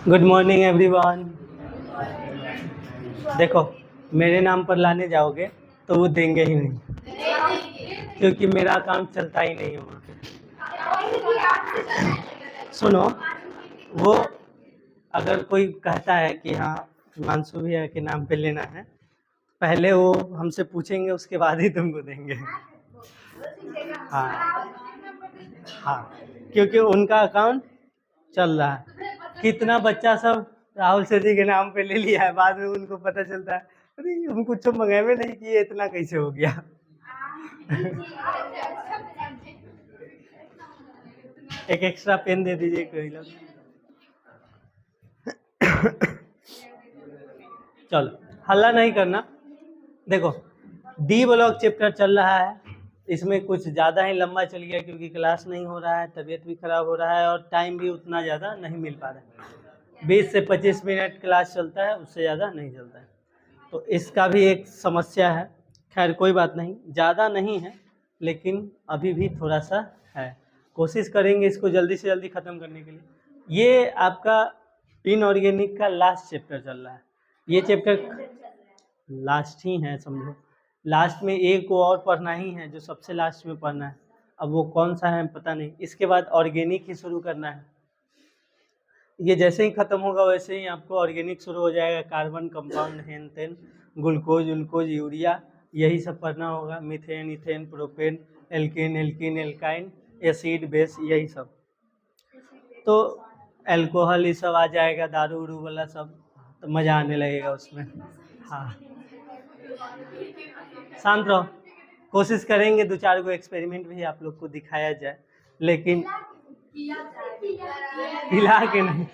Good morning everyone. देखो, मेरे नाम पर लाने जाओगे तो वो देंगे ही नहीं, क्योंकि मेरा अकाउंट चलता ही नहीं होगा। सुनो, वो अगर कोई कहता है कि हाँ हिमांशु भैया के नाम पे लेना है, पहले वो हमसे पूछेंगे, उसके बाद ही तुमको देंगे। हाँ हाँ, क्योंकि उनका अकाउंट चल रहा है। कितना बच्चा सब राहुल सेठी के नाम पे ले लिया है, बाद में उनको पता चलता है अरे हम कुछ मंगेबे नहीं किए, इतना कैसे हो गया। एक एक्स्ट्रा पेन दे दीजिए कोई लोग। चलो, हल्ला नहीं करना। देखो, डी ब्लॉक चैप्टर चल रहा है, इसमें कुछ ज़्यादा ही लंबा चल गया क्योंकि क्लास नहीं हो रहा है, तबीयत भी खराब हो रहा है और टाइम भी उतना ज़्यादा नहीं मिल पा रहा है। 20 से 25 मिनट क्लास चलता है, उससे ज़्यादा नहीं चलता है, तो इसका भी एक समस्या है। खैर कोई बात नहीं, ज़्यादा नहीं है लेकिन अभी भी थोड़ा सा है। कोशिश करेंगे इसको जल्दी से जल्दी ख़त्म करने के लिए। ये आपका इनऑर्गेनिक का लास्ट चैप्टर चल रहा है। ये चैप्टर लास्ट ही है, समझो लास्ट में एक को और पढ़ना ही है, जो सबसे लास्ट में पढ़ना है। अब वो कौन सा है पता नहीं। इसके बाद ऑर्गेनिक ही शुरू करना है। ये जैसे ही ख़त्म होगा वैसे ही आपको ऑर्गेनिक शुरू हो जाएगा। कार्बन कंपाउंड, हेन तेन, ग्लूकोज उल्कोज यूरिया, यही सब पढ़ना होगा। Methane ethane propane, alkane alkene alkyne, acid base, यही सब। तो अल्कोहल ये सब आ जाएगा, दारू उरू वाला सब, तो मज़ा आने लगेगा उसमें। हाँ, शांत रहो। कोशिश करेंगे 2-4 को एक्सपेरिमेंट भी आप लोग को दिखाया जाए, लेकिन पिला के नहीं।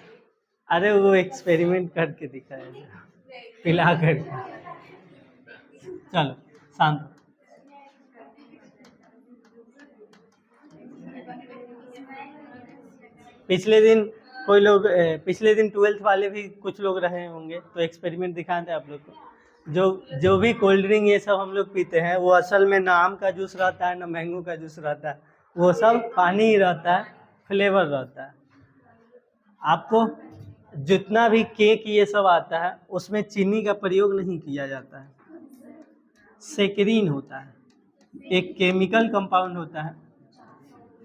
अरे वो एक्सपेरिमेंट करके दिखाया जाए, पिला करके। चलो शांत। पिछले दिन कोई लोग, पिछले दिन 12th वाले भी कुछ लोग रहे होंगे, तो एक्सपेरिमेंट दिखाते हैं आप लोग को। जो भी कोल्ड ड्रिंक ये सब हम लोग पीते हैं, वो असल में ना आम का जूस रहता है ना मैंगो का जूस रहता है, वो सब पानी ही रहता है, फ्लेवर रहता है। आपको जितना भी केक ये सब आता है उसमें चीनी का प्रयोग नहीं किया जाता है, सेक्रीन होता है, एक केमिकल कंपाउंड होता है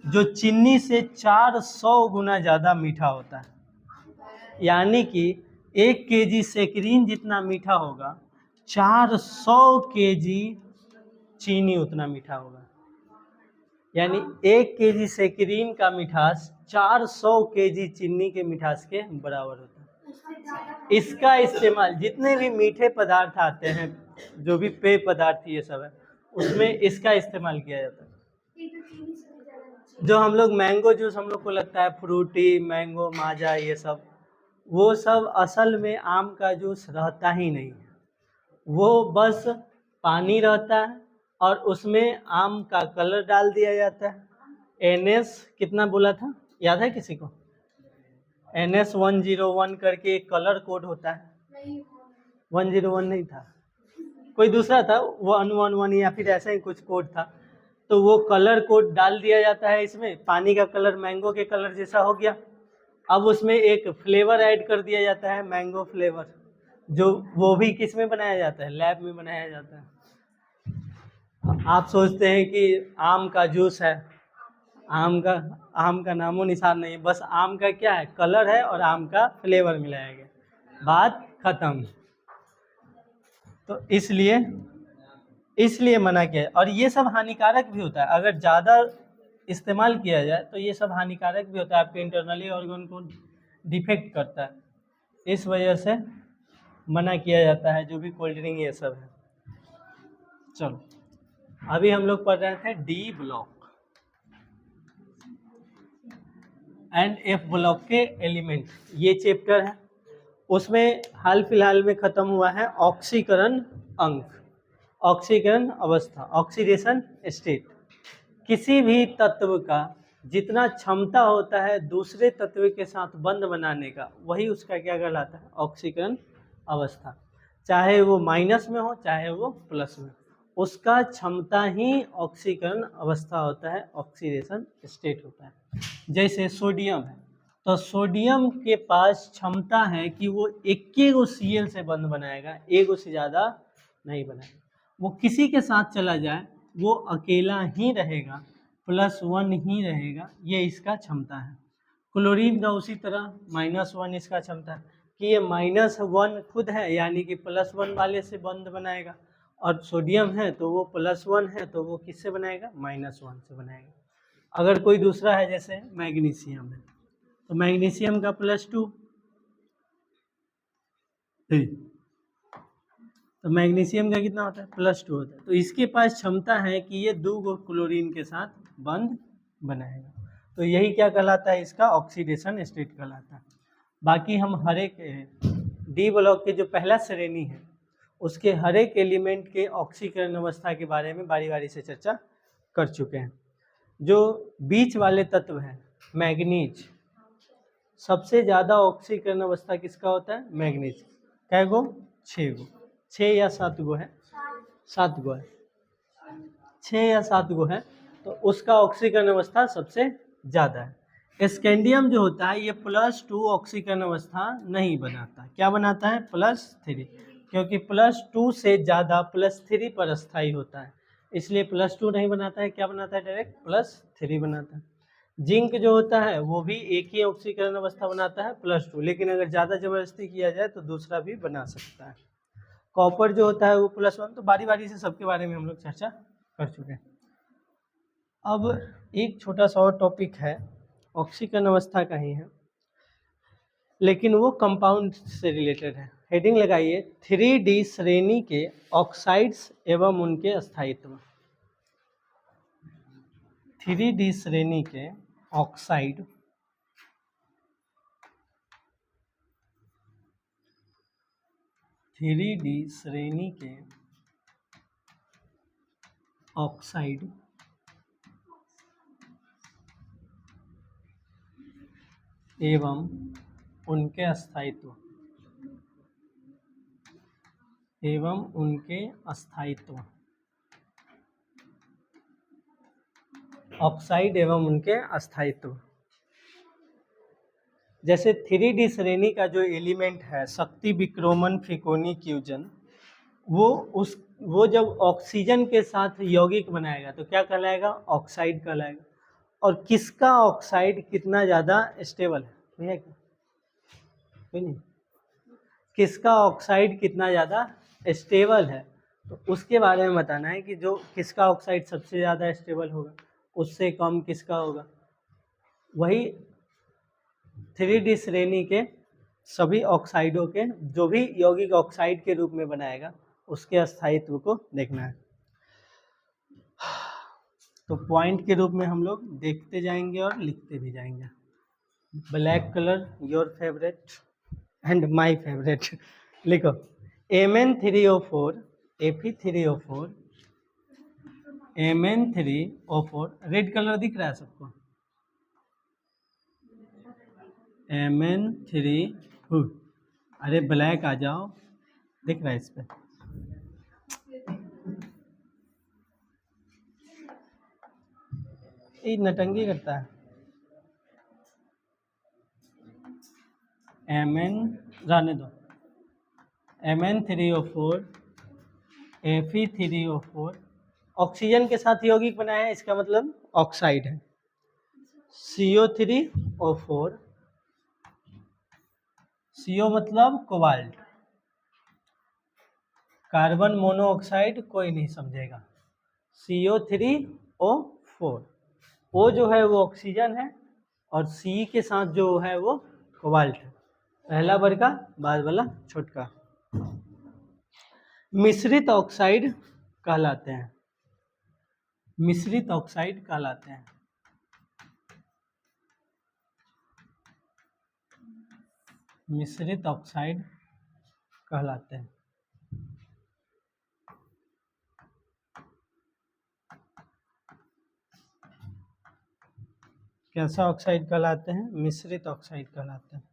जो चीनी से 400 गुना ज़्यादा मीठा होता है। यानी कि 1 केजी सेक्रीन जितना मीठा होगा, 400 केजी चीनी उतना मीठा होगा। यानी 1 केजी सेक्रीन का मिठास 400 केजी चीनी के मिठास के बराबर होता है। इसका इस्तेमाल जितने भी मीठे पदार्थ आते हैं, जो भी पेय पदार्थ ये सब है, उसमें इसका इस्तेमाल किया जाता है। जो हम लोग मैंगो जूस, हम लोग को लगता है फ्रूटी, मैंगो, माजा, ये सब, वो सब असल में आम का जूस रहता ही नहीं है। वो बस पानी रहता है और उसमें आम का कलर डाल दिया जाता है। NS कितना बोला था, याद है किसी को? NS 101 करके एक कलर कोड होता है। 101 नहीं था, कोई दूसरा था, 111 या फिर ऐसा ही कुछ कोड था। तो वो कलर कोड डाल दिया जाता है इसमें। पानी का कलर मैंगो के कलर जैसा हो गया। अब उसमें एक फ्लेवर ऐड कर दिया जाता है, मैंगो फ्लेवर, जो वो भी किस में बनाया जाता है? लैब में बनाया जाता है। आप सोचते हैं कि आम का जूस है, आम का नामो निशान नहीं है, बस आम का क्या है, कलर है और आम का फ्लेवर मिलाया गया, बात खत्म। तो इसलिए मना किया है। और ये सब हानिकारक भी होता है, अगर ज़्यादा इस्तेमाल किया जाए तो ये सब हानिकारक भी होता है, आपके इंटरनली ऑर्गन को डिफेक्ट करता है। इस वजह से मना किया जाता है जो भी कोल्ड ड्रिंक ये सब है। चलो, अभी हम लोग पढ़ रहे थे D block and F block के एलिमेंट, ये चैप्टर है। उसमें हाल फिलहाल में ख़त्म हुआ है ऑक्सीकरण अंक, ऑक्सीकरण अवस्था, ऑक्सीडेशन स्टेट। किसी भी तत्व का जितना क्षमता होता है दूसरे तत्व के साथ बंध बनाने का, वही उसका क्या कहलाता है, ऑक्सीकरण अवस्था। चाहे वो माइनस में हो चाहे वो प्लस में, उसका क्षमता ही ऑक्सीकरण अवस्था होता है, ऑक्सीडेशन स्टेट होता है। जैसे सोडियम है, तो सोडियम के पास क्षमता है कि वो एक गो Cl से बंध बनाएगा, एक से ज़्यादा नहीं बनाएगा। वो किसी के साथ चला जाए वो अकेला ही रहेगा, +1 ही रहेगा, ये इसका क्षमता है। क्लोरीन का उसी तरह -1 इसका क्षमता है कि ये -1 खुद है, यानी कि +1 वाले से बंध बनाएगा, और सोडियम है तो वो +1 है तो वो किससे बनाएगा, -1 से बनाएगा। अगर कोई दूसरा है जैसे मैग्नीशियम है, तो मैग्नीशियम का +2, तो मैग्नीशियम का कितना होता है, +2 होता है। तो इसके पास क्षमता है कि ये 2 गो क्लोरीन के साथ बंध बनाएगा, तो यही क्या कहलाता है, इसका ऑक्सीडेशन स्टेट कहलाता है। बाकी हम हर एक डी ब्लॉक के जो पहला श्रेणी है उसके हर एक एलिमेंट के ऑक्सीकरण अवस्था के बारे में बारी बारी से चर्चा कर चुके हैं। जो बीच वाले तत्व हैं मैग्नीज, सबसे ज़्यादा ऑक्सीकरण अवस्था किसका होता है, मैग्नीज। कै गो, 6 गो, 6 या 7 गो है, 7 गो है, 6 या 7 गो है, तो उसका ऑक्सीकरण अवस्था सबसे ज़्यादा है। स्कैंडियम जो होता है ये +2 ऑक्सीकरण अवस्था नहीं बनाता, क्या बनाता है, +3, क्योंकि +2 से ज़्यादा +3 पर अस्थायी होता है, इसलिए +2 नहीं बनाता है, क्या बनाता है, डायरेक्ट +3 बनाता है। जिंक जो होता है वो भी एक ही ऑक्सीकरण अवस्था बनाता है, +2, लेकिन अगर ज़्यादा ज़बरदस्ती किया जाए तो दूसरा भी बना सकता है। कॉपर जो होता है वो +1, तो बारी बारी से सबके बारे में हम लोग चर्चा कर चुके हैं। अब एक छोटा सा और टॉपिक है, ऑक्सीकरण अवस्था का ही है, लेकिन वो कंपाउंड से रिलेटेड है। हेडिंग लगाइए, 3D श्रेणी के ऑक्साइड्स एवं उनके स्थायित्व। 3D श्रेणी के ऑक्साइड श्रेणी के ऑक्साइड एवं उनके स्थायित्व, ऑक्साइड एवं उनके स्थायित्व। जैसे 3D श्रेणी का जो एलिमेंट है शक्ति विक्रोमन फिकोनी क्यूजन, वो जब ऑक्सीजन के साथ यौगिक बनाएगा तो क्या कहलाएगा, ऑक्साइड कहलाएगा। और किसका ऑक्साइड कितना ज़्यादा स्टेबल है, भैया क्या, कोई नहीं, किसका ऑक्साइड कितना ज़्यादा स्टेबल है, तो उसके बारे में बताना है कि जो किसका ऑक्साइड सबसे ज़्यादा स्टेबल होगा, उससे कम किसका होगा। वही 3D श्रेणी के सभी ऑक्साइडों के जो भी यौगिक ऑक्साइड के रूप में बनाएगा उसके स्थायित्व को देखना है। तो पॉइंट के रूप में हम लोग देखते जाएंगे और लिखते भी जाएंगे। Black colour your favourite and my favourite, लिखो Mn3O4 Fe3O4 Mn3O4, red colour दिख रहा है सबको, Mn3, अरे ब्लैक आ जाओ, दिख रहा है इस पे, ये नटंगी करता है। Mn रहने दो, Mn3O4 Fe3O4 ऑक्सीजन के साथ यौगिक बनाया है, इसका मतलब ऑक्साइड है। CO3O4, CO मतलब कोबाल्ट, कार्बन मोनोऑक्साइड कोई नहीं समझेगा, CO3O4, O जो है वो ऑक्सीजन है और C के साथ जो है वो कोबाल्ट है, पहला बड़का बाद वाला छोटका। मिश्रित ऑक्साइड कहलाते हैं, मिश्रित ऑक्साइड कहलाते हैं। मिश्रित ऑक्साइड कहलाते हैं। कैसा ऑक्साइड कहलाते हैं, मिश्रित ऑक्साइड कहलाते हैं।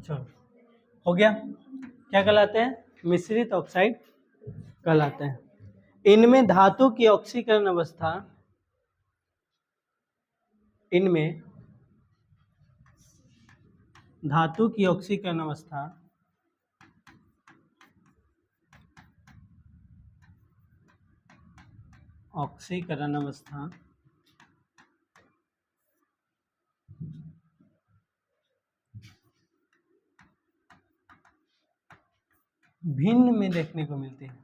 चलो हो गया। क्या कहलाते हैं? मिश्रित ऑक्साइड कहलाते हैं। इनमें धातु की ऑक्सीकरण अवस्था, इनमें धातु की ऑक्सीकरण अवस्था भिन्न में देखने को मिलती है।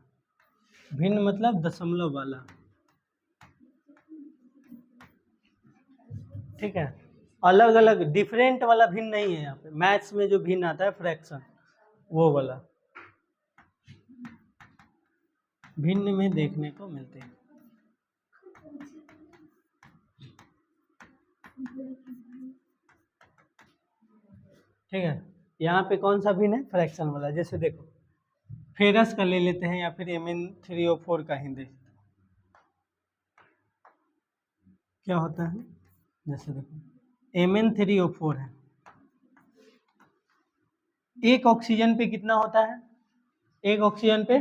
भिन्न मतलब दशमलव वाला, ठीक है। अलग अलग डिफरेंट वाला भिन्न नहीं है यहाँ पे। मैथ्स में जो भिन्न आता है फ्रैक्शन, वो वाला भिन्न में देखने को मिलते हैं। ठीक है, यहाँ पे कौन सा भिन्न है? फ्रैक्शन वाला। जैसे देखो फेरस का ले लेते हैं या फिर Mn3O4 का ही देखते हैं क्या होता है। जैसे देखो Mn3O4 है, एक ऑक्सीजन पे कितना होता है? एक ऑक्सीजन पे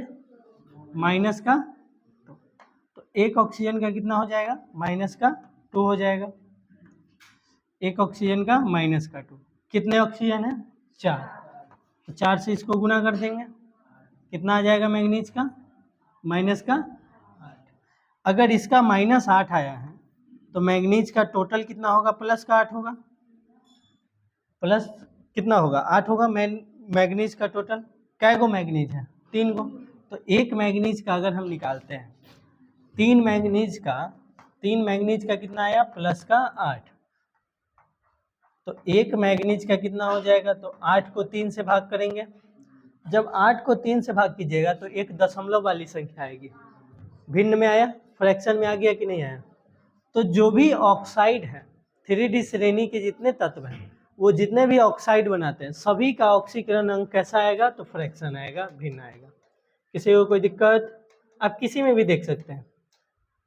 माइनस का, तो एक ऑक्सीजन का कितना हो जाएगा? माइनस का 2 हो जाएगा। एक ऑक्सीजन का माइनस का 2, कितने ऑक्सीजन है? 4, तो 4 से इसको गुना कर देंगे, कितना आ जाएगा मैंगनीज का? माइनस का 8। अगर इसका -8 आया है तो मैंगनीज का टोटल कितना होगा? प्लस का 8 होगा। प्लस कितना होगा? 8 होगा। मैंगनीज का टोटल कै गो मैंगनीज है? 3 गो। तो एक मैंगनीज का अगर हम निकालते हैं, 3 मैंगनीज का कितना आया? प्लस का 8। तो एक मैंगनीज का कितना हो जाएगा? तो 8 को 3 से भाग करेंगे। जब 8 को 3 से भाग कीजिएगा तो एक दशमलव वाली संख्या आएगी। भिन्न में आया, फ्रैक्शन में आ गया कि नहीं आया? तो जो भी ऑक्साइड है, 3D श्रेणी के जितने तत्व हैं, वो जितने भी ऑक्साइड बनाते हैं, सभी का ऑक्सीकरण अंक कैसा आएगा? तो फ्रैक्शन आएगा, भिन्न आएगा। किसी को कोई दिक्कत? आप किसी में भी देख सकते हैं,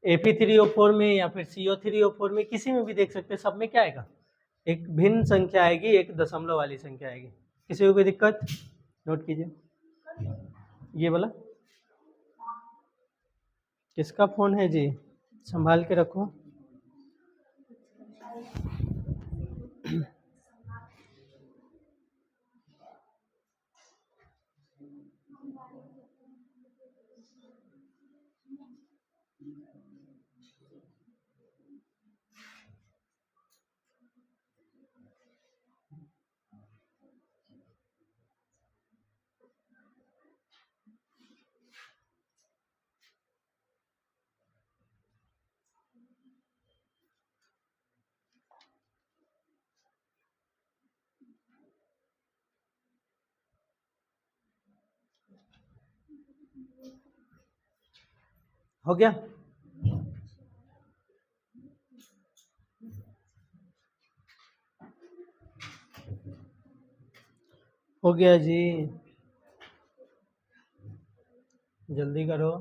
Fe3O4 में या फिर CO3O4 में, किसी में भी देख सकते हैं। सब में क्या आएगा? एक भिन्न संख्या आएगी, एक दशमलव वाली संख्या आएगी। किसी को कोई दिक्कत? नोट कीजिए। ये वाला किसका फोन है जी? संभाल के रखो। हो गया? हो गया जी, जल्दी करो।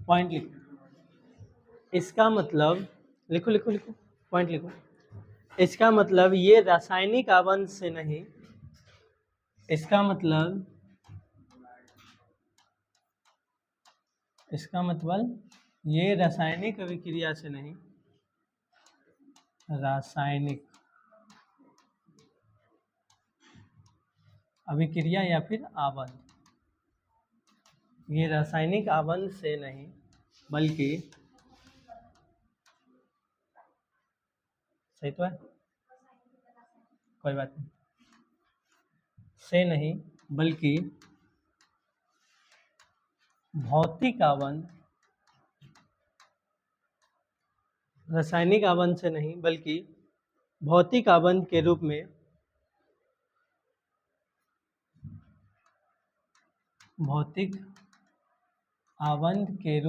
पॉइंट लिखो। इसका मतलब लिखो लिखो लिखो, पॉइंट लिखो। इसका मतलब ये रासायनिक आबंध से नहीं, इसका मतलब ये रासायनिक अभिक्रिया से नहीं, रासायनिक अभिक्रिया या फिर आबंध, ये रासायनिक आबंध से नहीं बल्कि, सही तो है, कोई बात नहीं, से नहीं बल्कि भौतिक आबंध, रासायनिक आबंध से नहीं बल्कि भौतिक आबंध के रूप में, भौतिक आबंध के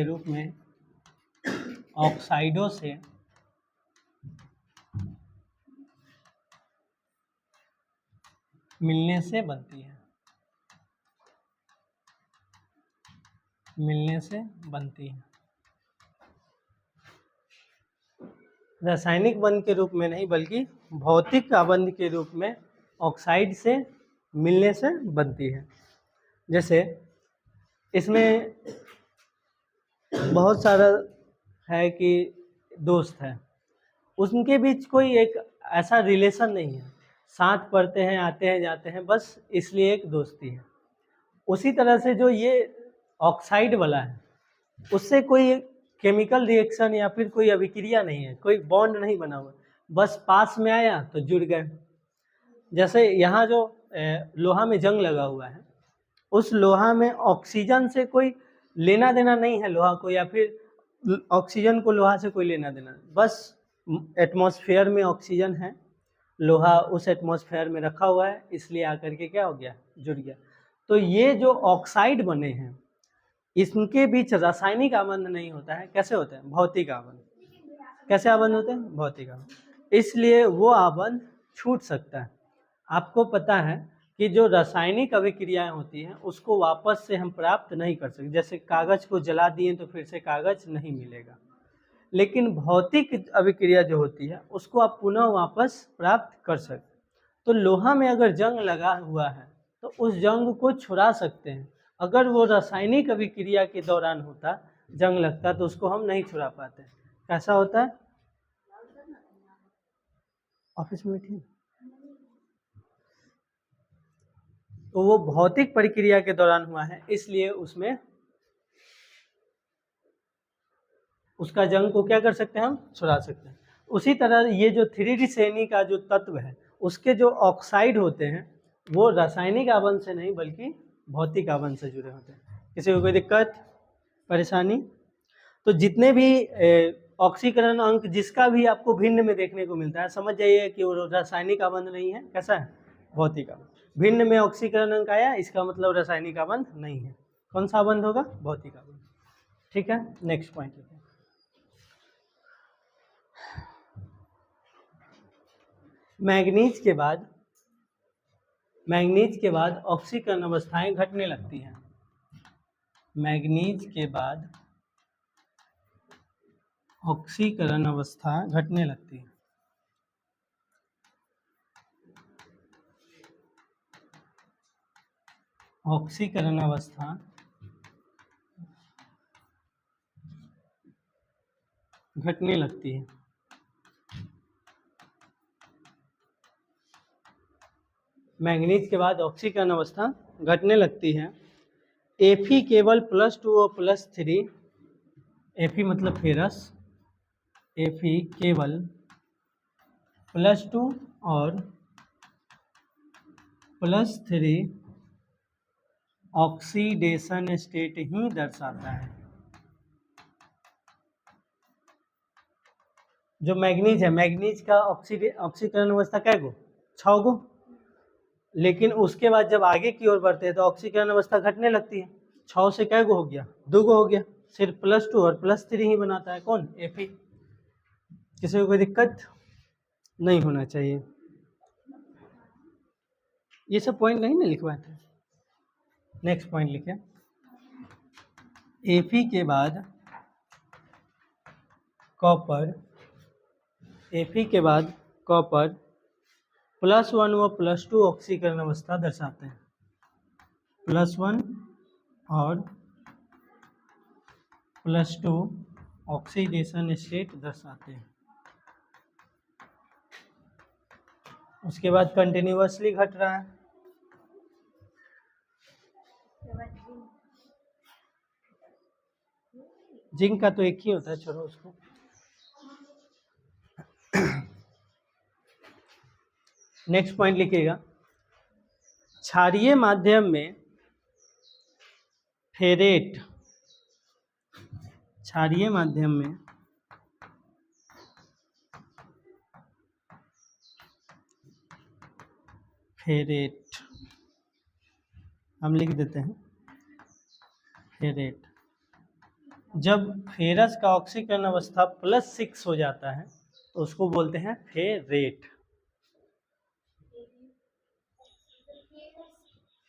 रूप में ऑक्साइडों से मिलने से बनती है। मिलने से बनती है। रासायनिक बंध के रूप में नहीं बल्कि भौतिक आबंध के रूप में ऑक्साइड से मिलने से बनती है। जैसे इसमें बहुत सारा है कि दोस्त है, उनके बीच कोई एक ऐसा रिलेशन नहीं है, साथ पढ़ते हैं, आते हैं, जाते हैं, बस इसलिए एक दोस्ती है। उसी तरह से जो ये ऑक्साइड वाला है उससे कोई केमिकल रिएक्शन या फिर कोई अभिक्रिया नहीं है, कोई बॉन्ड नहीं बना हुआ, बस पास में आया तो जुड़ गए। जैसे यहाँ जो लोहा में जंग लगा हुआ है, उस लोहा में ऑक्सीजन से कोई लेना देना नहीं है लोहा को, या फिर ऑक्सीजन को लोहा से कोई लेना देना, बस एटमॉस्फेयर में ऑक्सीजन है, लोहा उस एटमॉस्फेयर में रखा हुआ है, इसलिए आकर के क्या हो गया, जुड़ गया। तो ये जो ऑक्साइड बने हैं इनके बीच रासायनिक आबंध नहीं होता है, कैसे होता है, भौतिक आबंध। कैसे आबंध होते हैं, भौतिक आबंध। इसलिए वो आबंध छूट सकता है। आपको पता है कि जो रासायनिक अभिक्रियाएं होती हैं उसको वापस से हम प्राप्त नहीं कर सकते। जैसे कागज को जला दिए तो फिर से कागज नहीं मिलेगा, लेकिन भौतिक अभिक्रिया जो होती है उसको आप पुनः वापस प्राप्त कर सकते। तो लोहा में अगर जंग लगा हुआ है तो उस जंग को छुड़ा सकते हैं। अगर वो रासायनिक अभिक्रिया के दौरान होता, जंग लगता, तो उसको हम नहीं छुड़ा पाते। कैसा होता है, ऑफिस में बैठिए। तो वो भौतिक प्रक्रिया के दौरान हुआ है, इसलिए उसमें उसका जंग को क्या कर सकते हैं, हम छुड़ा सकते हैं। उसी तरह ये जो 3D श्रेणी का जो तत्व है उसके जो ऑक्साइड होते हैं वो रासायनिक आबंध से नहीं बल्कि भौतिक आबंध से जुड़े होते हैं। किसी को कोई दिक्कत परेशानी? तो जितने भी ऑक्सीकरण अंक जिसका भी आपको भिन्न में देखने को मिलता है, समझ जाइए कि वो रासायनिक आबंध नहीं है, कैसा है, भौतिक आबंध। भिन्न में ऑक्सीकरण अंक आया, इसका मतलब रासायनिक आबंध नहीं है। कौन सा आबंध होगा, भौतिक आबंध। ठीक है, नेक्स्ट पॉइंट लेते हैं। मैंगनीज के बाद ऑक्सीकरण अवस्थाएं घटने लगती हैं। मैंगनीज के बाद ऑक्सीकरण अवस्था घटने लगती है। ऑक्सीकरण अवस्था घटने लगती है। मैंगनीज के बाद ऑक्सीकरण अवस्था घटने लगती है। Fe केवल +2 और +3, Fe मतलब फेरस, Fe केवल +2 और +3 ऑक्सीडेशन स्टेट ही दर्शाता है। जो मैंगनीज है, मैंगनीज का ऑक्सीकरण अवस्था क्या गो, 6 गो, लेकिन उसके बाद जब आगे की ओर बढ़ते हैं तो ऑक्सीकरण अवस्था घटने लगती है। 6 से क्या गो हो गया, 2 गो हो गया, सिर्फ +2 और +3 ही बनाता है कौन, Fe। किसी को कोई दिक्कत नहीं होना चाहिए। ये सब पॉइंट नहीं ना लिखवाए थे। नेक्स्ट पॉइंट लिखे, Fe के बाद कॉपर, Fe के बाद कॉपर +1 व +2 ऑक्सीकरण अवस्था दर्शाते हैं। +1 और +2 ऑक्सीडेशन स्टेट दर्शाते हैं। उसके बाद कंटिन्यूअसली घट रहा है। जिंक का तो एक ही होता है, छोड़ो उसको। नेक्स्ट पॉइंट लिखिएगा, क्षारीय माध्यम में फेरेट, क्षारीय माध्यम में फेरेट, हम लिख देते हैं फेरेट। जब फेरस का ऑक्सीकरण अवस्था +6 हो जाता है तो उसको बोलते हैं फेरेट।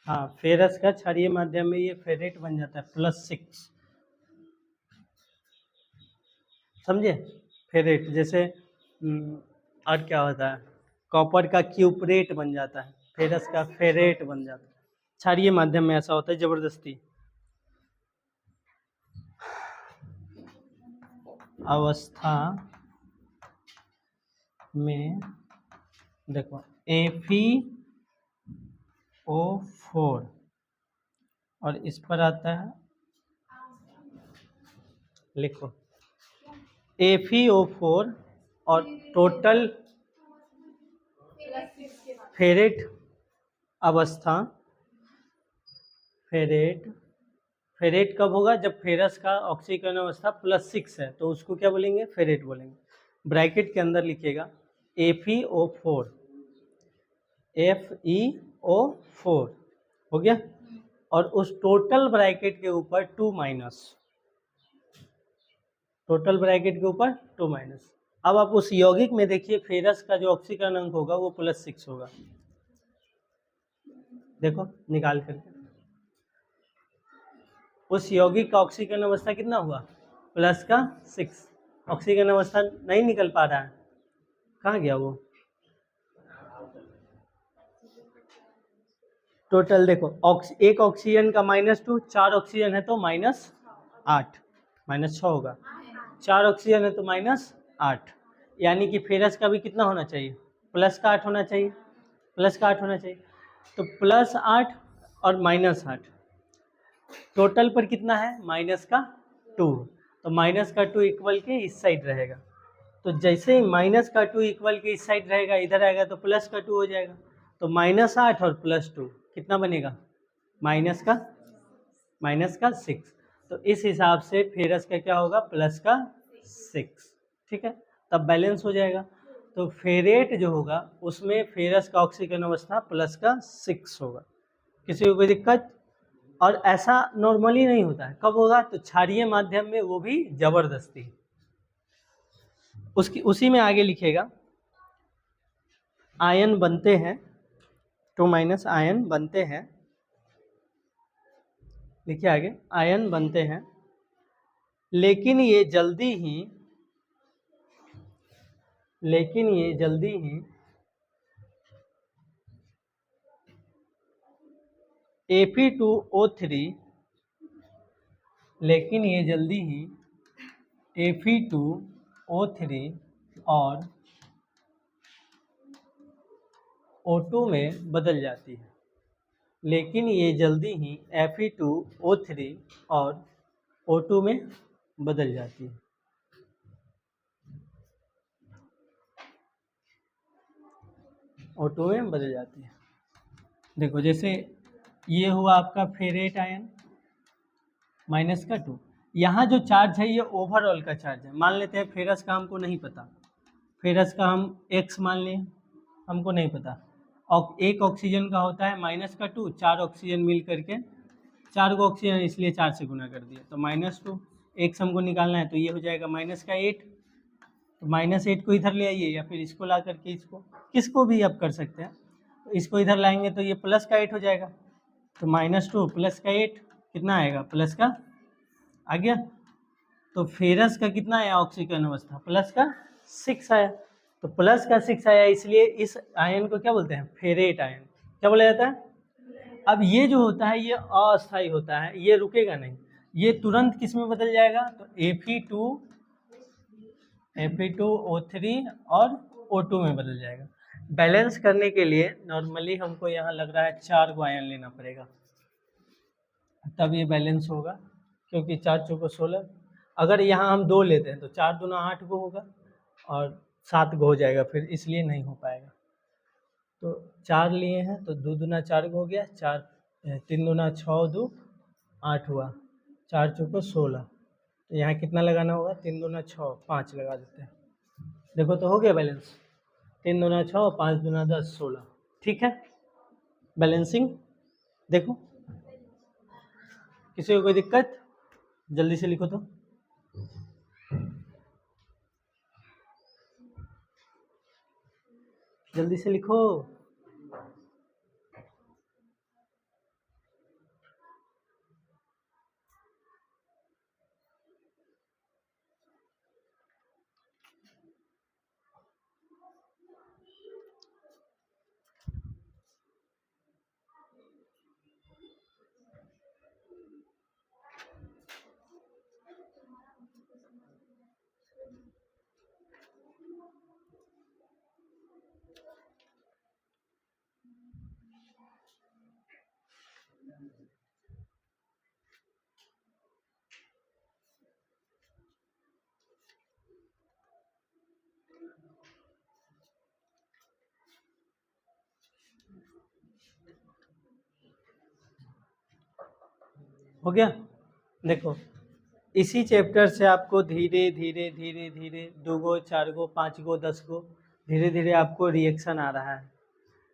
हाँ, फेरस का क्षारीय माध्यम में ये फेरेट बन जाता है +6। समझे? फेरेट जैसे और क्या होता है, कॉपर का क्यूपरेट बन जाता है, फेरस का फेरेट बन जाता है। क्षारीय माध्यम में ऐसा होता है जबरदस्ती। अवस्था में देखो FeO4 और इस पर आता है, लिखो FeO4 और टोटल फेरेट अवस्था, फेरेट कब होगा, जब फेरस का ऑक्सीकरण अवस्था +6 है, तो उसको क्या बोलेंगे, फेरेट बोलेंगे। ब्रैकेट के अंदर लिखिएगा FeO4, FeO4 हो गया, और उस टोटल ब्रैकेट के ऊपर 2 माइनस, टोटल ब्रैकेट के ऊपर 2 माइनस। अब आप उस यौगिक में देखिए फेरस का जो ऑक्सीकरण अंक होगा वो +6 होगा, देखो निकाल करके उस यौगिक का ऑक्सीकरण अवस्था कितना हुआ, +6। ऑक्सीकरण अवस्था नहीं निकल पा रहा है, कहाँ गया वो, टोटल देखो एक ऑक्सीजन का -2, 4 ऑक्सीजन है तो -8, -6 होगा, 4 ऑक्सीजन है तो -8, यानी कि फेरस का भी कितना होना चाहिए, +8 होना चाहिए, +8 होना चाहिए। तो +8 और -8 टोटल पर कितना है, -2, तो -2 इक्वल के इस साइड रहेगा। तो जैसे ही -2 इक्वल के इस साइड रहेगा, इधर आएगा तो +2 हो जाएगा। तो -8 और +2 कितना बनेगा, -6। तो इस हिसाब से फेरस का क्या होगा, +6, ठीक है, तब बैलेंस हो जाएगा। तो फेरेट जो होगा उसमें फेरस का ऑक्सीकरण अवस्था +6 होगा। किसी को कोई दिक्कत? और ऐसा नॉर्मली नहीं होता है, कब होगा, तो क्षारीय माध्यम में, वो भी जबरदस्ती। उसी में आगे लिखेगा आयन बनते हैं, 2- आयन बनते हैं, लिखिए आगे आयन बनते हैं, लेकिन ये जल्दी ही Fe2O3, लेकिन ये जल्दी ही Fe2O3 और O2 में बदल जाती है, लेकिन ये जल्दी ही Fe2O3 और O2 में बदल जाती है। O2 में बदल जाती है। देखो जैसे ये हुआ आपका फेरेट आयन -2, यहाँ जो चार्ज है ये ओवरऑल का चार्ज है। मान लेते हैं फेरस का हमको नहीं पता, फेरस का हम x मान लें, हमको नहीं पता, और एक ऑक्सीजन का होता है -2, 4 ऑक्सीजन मिल करके, 4 को ऑक्सीजन इसलिए 4 से गुना कर दिया, तो -2, x हमको निकालना है, तो ये हो जाएगा -8, तो -8 को इधर ले आइए, या फिर इसको ला करके इसको, किसको भी आप कर सकते हैं, तो इसको इधर लाएंगे तो ये +8 हो जाएगा, तो -2 +8 कितना आएगा, प्लस का आ गया। तो फेरस का कितना आया ऑक्सीकरण अवस्था, +6 आया, तो +6 आया, इसलिए इस आयन को क्या बोलते हैं, फेरेट आयन। क्या बोला जाता है? अब ये जो होता है ये अस्थायी होता है, ये रुकेगा नहीं, ये तुरंत किस में बदल जाएगा, तो Fe2O3 और O2 में बदल जाएगा। बैलेंस करने के लिए नॉर्मली हमको यहाँ लग रहा है 4 को आयन लेना पड़ेगा, तब ये बैलेंस होगा, क्योंकि 4 चौको 16, अगर यहाँ हम 2 लेते हैं तो 4 दूना 8 को होगा और 7 को हो जाएगा, फिर इसलिए नहीं हो पाएगा। तो 4 लिए हैं तो 2 दूना 4 को हो गया, 4 3 दूना 6 2 8 हुआ, 4 चौको 16, तो यहाँ कितना लगाना होगा, 3 दूना 6 5 लगा देते हैं, देखो तो हो गया बैलेंस, 3 दूना 6 5 दूना 10 16, ठीक है, बैलेंसिंग। देखो किसी को कोई दिक्कत, जल्दी से लिखो तो, जल्दी से लिखो। हो गया। देखो इसी चैप्टर से आपको धीरे धीरे धीरे धीरे 2 गो 4 गो 5 गो 10 गो धीरे धीरे आपको रिएक्शन आ रहा है।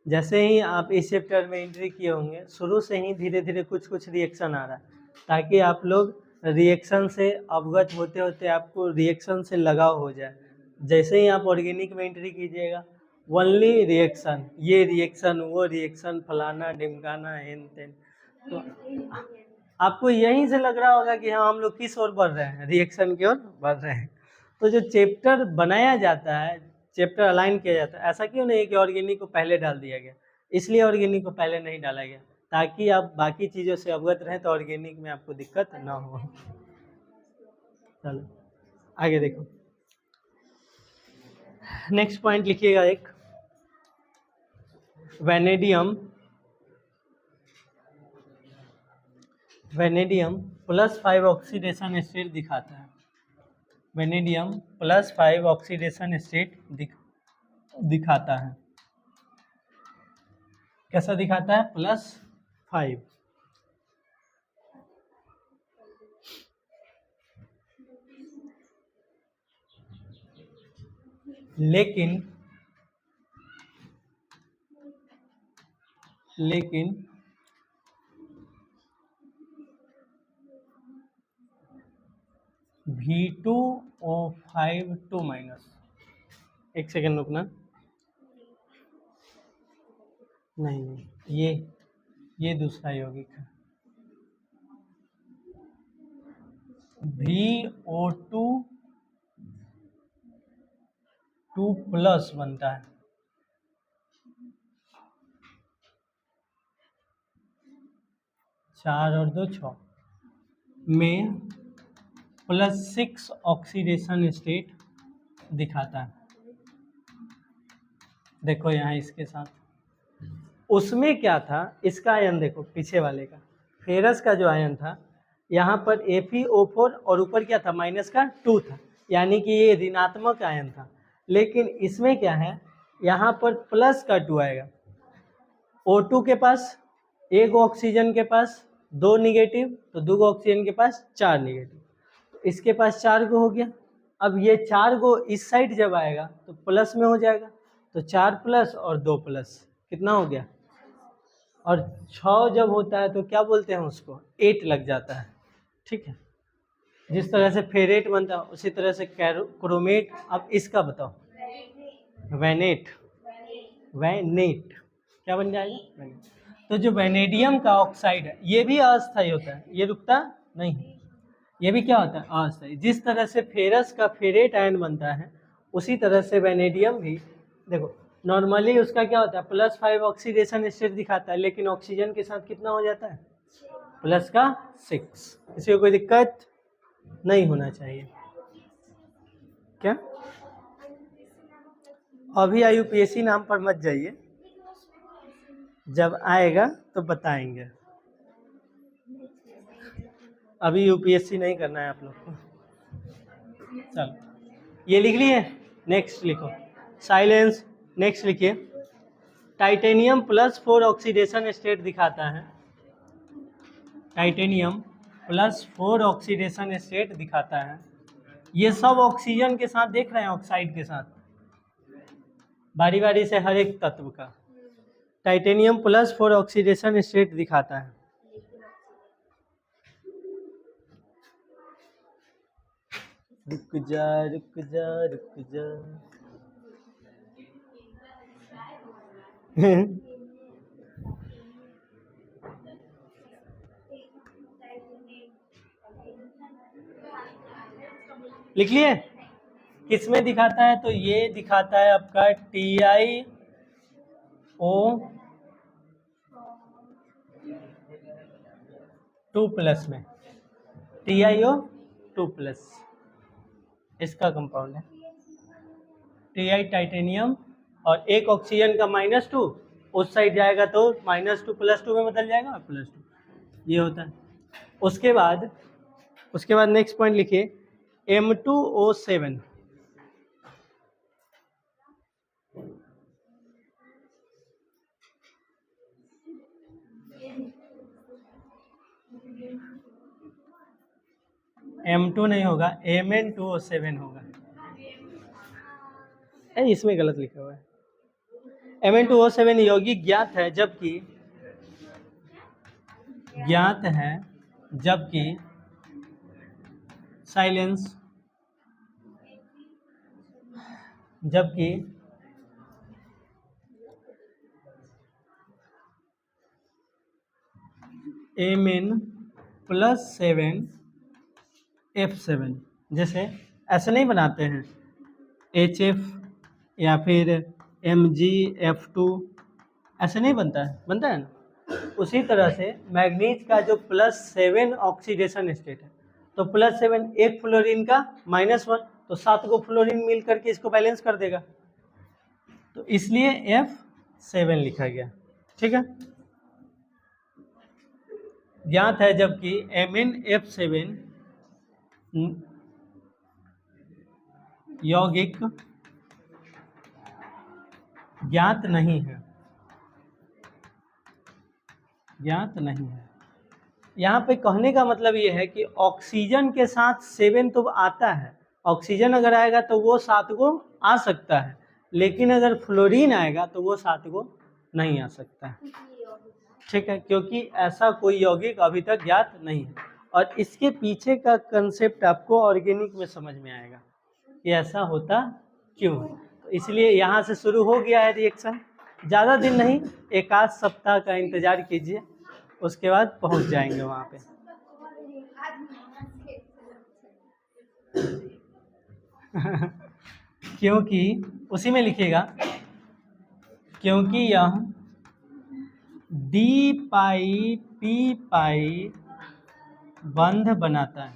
जैसे ही आप इस चैप्टर में एंट्री किए होंगे शुरू से ही धीरे धीरे कुछ कुछ रिएक्शन आ रहा है, ताकि आप लोग रिएक्शन से अवगत होते होते आपको रिएक्शन से लगाव हो जाए। जैसे ही आप ऑर्गेनिक में एंट्री कीजिएगा ओनली रिएक्शन, ये रिएक्शन वो रिएक्शन फलाना ढिमकाना हेन तेन, तो आपको यहीं से लग रहा होगा कि हाँ हम लोग किस ओर बढ़ रहे हैं, रिएक्शन की ओर बढ़ रहे हैं। तो जो चैप्टर बनाया जाता है, चैप्टर अलाइन किया जाता है, ऐसा क्यों नहीं है कि ऑर्गेनिक को पहले डाल दिया गया, इसलिए ऑर्गेनिक को पहले नहीं डाला गया ताकि आप बाकी चीज़ों से अवगत रहें तो ऑर्गेनिक में आपको दिक्कत ना हो। चलो आगे देखो, नेक्स्ट पॉइंट लिखिएगा एक, वेनेडियम +5 ऑक्सीडेशन स्टेट दिखाता है। वेनेडियम +5 ऑक्सीडेशन स्टेट दिखाता है। कैसा दिखाता है? +5। लेकिन V2O5 एक सेकेंड रुकना, नहीं ये दूसरा यौगिक है। VO2 बनता है, चार और 2 6 में +6 ऑक्सीडेशन स्टेट दिखाता है। देखो यहाँ इसके साथ, उसमें क्या था, इसका आयन देखो पीछे वाले का, फेरस का जो आयन था यहाँ पर FeO4 और ऊपर क्या था -2 था, यानी कि ये ऋणात्मक आयन था। लेकिन इसमें क्या है, यहाँ पर +2 आएगा। O2 के पास 1 ऑक्सीजन के पास 2 निगेटिव, तो 2 ऑक्सीजन के पास 4 निगेटिव, तो इसके पास 4 गो हो गया। अब ये 4 गो इस साइड जब आएगा तो प्लस में हो जाएगा, तो 4+ और 2+ कितना हो गया, और 6 जब होता है तो क्या बोलते हैं उसको, 8 लग जाता है। ठीक है, जिस तरह से फेरेट बनता है उसी तरह से क्रोमेट। अब इसका बताओ, वैनेट क्या बन जाएगा, वैनेट। तो जो वैनेडियम का ऑक्साइड है ये भी अस्थायी होता है, ये रुकता नहीं, ये भी क्या होता है, अस्थायी। जिस तरह से फेरस का फेरेट आयन बनता है उसी तरह से वैनेडियम भी, देखो नॉर्मली उसका क्या होता है, +5 ऑक्सीडेशन स्टेट दिखाता है, लेकिन ऑक्सीजन के साथ कितना हो जाता है, +6। इसमें कोई दिक्कत नहीं होना चाहिए। क्या अभी IUPAC नाम पर मत जाइए, जब आएगा तो बताएंगे, अभी UPSC नहीं करना है आप लोग को। चलो ये लिख लिए, नेक्स्ट लिखो, साइलेंस। नेक्स्ट लिखिए, टाइटेनियम +4 ऑक्सीडेशन स्टेट दिखाता है। टाइटेनियम +4 ऑक्सीडेशन स्टेट दिखाता है। ये सब ऑक्सीजन के साथ देख रहे हैं, ऑक्साइड के साथ, बारी बारी से हर एक तत्व का टाइटेनियम +4 ऑक्सीडेशन स्टेट दिखाता है। रुक जा रुक जा रुक जा लिख लिए, किसमें दिखाता है, तो ये दिखाता है आपका TiO2+ में, TiO2+ इसका कंपाउंड है। Ti टाइटेनियम और एक ऑक्सीजन का -2 उस साइड जाएगा तो -2 +2 में बदल जाएगा, +2 ये होता है। उसके बाद नेक्स्ट पॉइंट लिखिए, M2O7। M2 नहीं होगा, Mn2O7 होगा। इसमें गलत लिखा हुआ है। Mn2O7 यौगिक ज्ञात है जबकि साइलेंस, जबकि Mn+7F7, जैसे ऐसे नहीं बनाते हैं HF या फिर MgF2, ऐसे नहीं बनता है ना। उसी तरह से मैग्नीज का जो +7 ऑक्सीडेशन स्टेट है, तो +7 एक फ्लोरीन का -1, तो 7 को फ्लोरीन मिल करके इसको बैलेंस कर देगा, तो इसलिए F7 लिखा गया। ठीक है, ज्ञात है जबकि MnF7 यौगिक ज्ञात नहीं है। यहाँ पे कहने का मतलब ये है कि ऑक्सीजन के साथ 7 तो आता है, ऑक्सीजन अगर आएगा तो वो 7 को आ सकता है, लेकिन अगर फ्लोरीन आएगा तो वो 7 को नहीं आ सकता है। ठीक है, क्योंकि ऐसा कोई यौगिक अभी तक ज्ञात नहीं है, और इसके पीछे का कंसेप्ट आपको ऑर्गेनिक में समझ में आएगा कि ऐसा होता क्यों है। तो इसलिए यहाँ से शुरू हो गया है रिएक्शन, ज़्यादा दिन नहीं, 1 आध सप्ताह का इंतज़ार कीजिए, उसके बाद पहुँच जाएंगे वहाँ पे। क्योंकि उसी में लिखिएगा, क्योंकि यह D-π-P-π बंध बनाता है।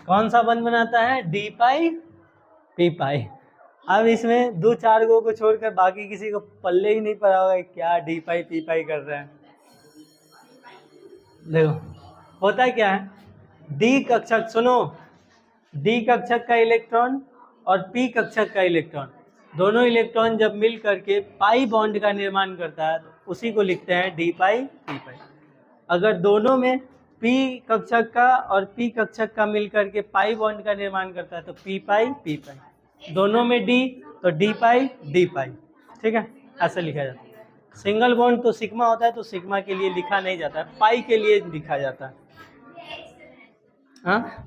कौन सा बंध बनाता है? D-π-P-π। अब इसमें 2-4 को छोड़कर बाकी किसी को पल्ले ही नहीं पड़ा होगा क्या D-π-P-π कर रहे हैं। देखो होता क्या है, D कक्षक, सुनो, D कक्षक का इलेक्ट्रॉन और P कक्षक का इलेक्ट्रॉन, दोनों इलेक्ट्रॉन जब मिल करके पाई बॉन्ड का निर्माण करता है, तो उसी को लिखते हैं D-π-P-π। अगर दोनों में P कक्षक का और P कक्षक का मिल करके पाई बॉन्ड का निर्माण करता है तो P-π-P-π, दोनों में D तो D-π-D-π। ठीक है, ऐसे लिखा जाता है। सिंगल बॉन्ड तो सिग्मा होता है, तो सिग्मा के लिए लिखा नहीं जाता है, पाई के लिए लिखा जाता है। हाँ,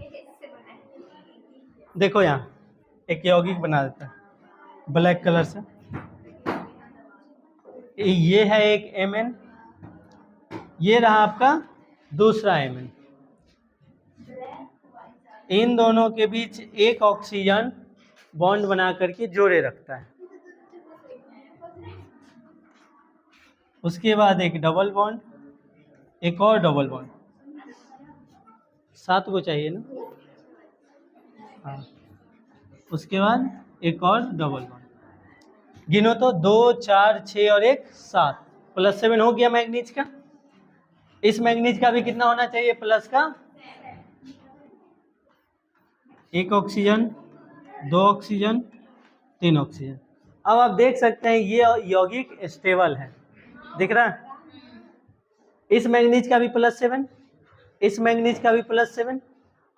देखो यहाँ एक यौगिक बना देता है ब्लैक कलर से, ये है एक Mn, ये रहा आपका दूसरा Mn, इन दोनों के बीच एक ऑक्सीजन बॉन्ड बना करके जोड़े रखता है, उसके बाद एक डबल बॉन्ड, एक और डबल बॉन्ड, 7 को चाहिए ना, हाँ, उसके बाद एक और डबल बॉन्ड, गिनो तो 2, 4, 6 और 1 7, +7 हो गया मैग्नीज का। इस मैग्नीज का भी कितना होना चाहिए प्लस का? 1 ऑक्सीजन, 2 ऑक्सीजन, 3 ऑक्सीजन। अब आप देख सकते हैं ये यौगिक स्टेबल है, दिख रहा है। इस मैग्नीज का भी +7, इस मैग्नीज का भी +7,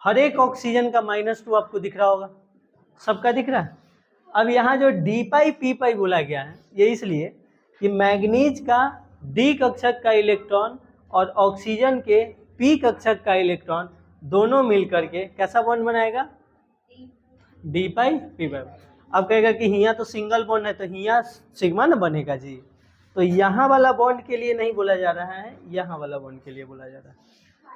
हर एक ऑक्सीजन का -2 आपको दिख रहा होगा, सबका दिख रहा है। अब यहाँ जो D-π-P-π बोला गया है, ये इसलिए कि मैग्नीज का D कक्षक का इलेक्ट्रॉन और ऑक्सीजन के P कक्षक का इलेक्ट्रॉन दोनों मिलकर के कैसा बॉन्ड बनाएगा? D-π-P-π। अब कहेगा कि यहाँ तो सिंगल बॉन्ड है, तो यहाँ सिग्मा ना बनेगा जी, तो यहाँ वाला बॉन्ड के लिए नहीं बोला जा रहा है, यहाँ वाला बॉन्ड के लिए बोला जा रहा है।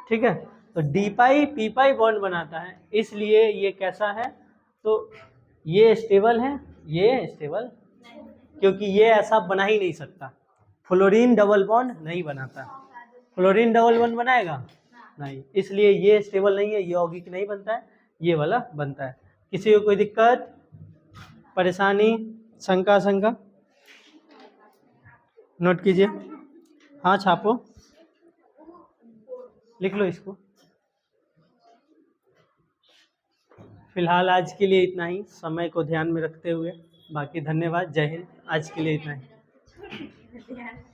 ठीक है, तो D-π-P-π बॉन्ड बनाता है, इसलिए ये कैसा है? तो ये स्टेबल है, ये स्टेबल, क्योंकि ये ऐसा बना ही नहीं सकता, फ्लोरीन डबल बॉन्ड नहीं बनाता। फ्लोरीन डबल बॉन्ड बनाएगा नहीं, इसलिए ये स्टेबल नहीं है, यौगिक नहीं बनता है, ये वाला बनता है। किसी को कोई दिक्कत, परेशानी, शंका? नोट कीजिए, हाँ छापो, लिख लो इसको। फिलहाल आज के लिए इतना ही, समय को ध्यान में रखते हुए। बाकी धन्यवाद, जय हिंद। आज के लिए इतना ही। हैं।